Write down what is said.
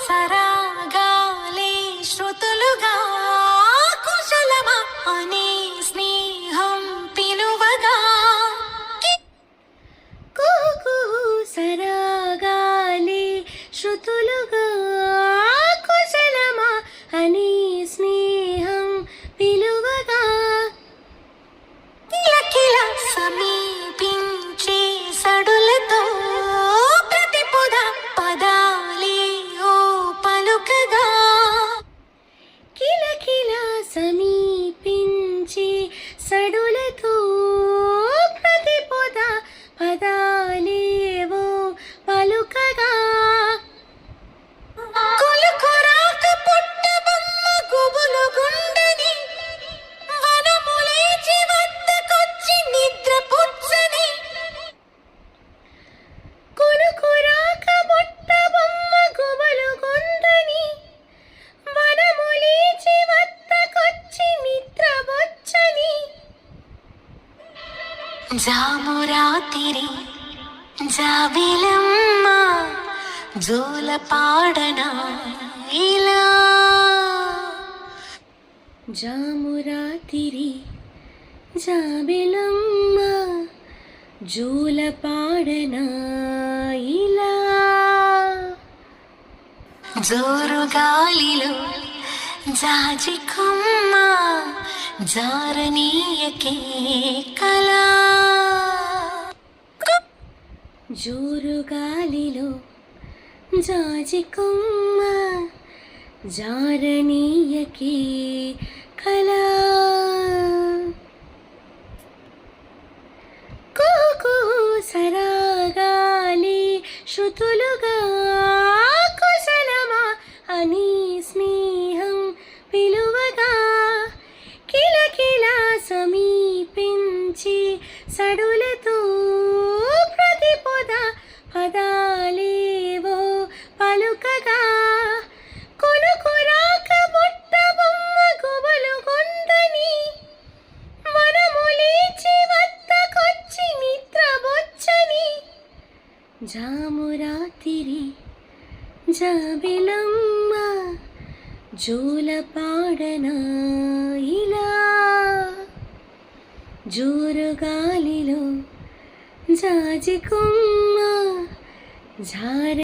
సరాగాలే శృతులుగా కుశలమా అనే స్నేహం పిలువగా కుహు సరాగాలే శృతులుగా కుశలమా అనే స్నేహం పిలువగా కిలకిల సమీపించే సడులతో ప్రతి పొద పదాలే ఓ పలుకగా కిలకిల సమీపించే సడులతో ప్రతి పొద పదాలే ఓ పలుకగా కొలుకురాక పుట్టబొమ్మ గుబులు గుండని వనములేచి వద్దకొచ్చి నిద్ర పుచ్చని కొలుకురాక పుట్టబొమ్మ గుబులు గుండని వనములేచి వద్దకొచ్చి నిద్ర పుచ్చని జామురాతిరి జాబిలమ్మ జోల పాడనా ఇలా జామురాతిరి జాబిలమ్మ జోల పాడనా ఇలా జోరు గాలిలో జాజి కొమ్మ జారనీయకే కళా జోరు గాలిలో జాజి కొమ్మ జారనీయకే కళా కుహు సరాగాలే శృతులుగా కుశలమా అని స్నేహం పిలువగా కిలకిల సమీపించి సడులతో ప్రతి పొద పదాలేవో పలుకగా కొనుకురాక బుట్ట బొమ్మ గుబులు గుండని వనములేచి వద్దకొచ్చి నిద్రబొచ్చని జామురాతిరి జాబిలమ్మ జోల పాడనా ఇలా జోరు గాలిలో జాజి కొమ్మ జార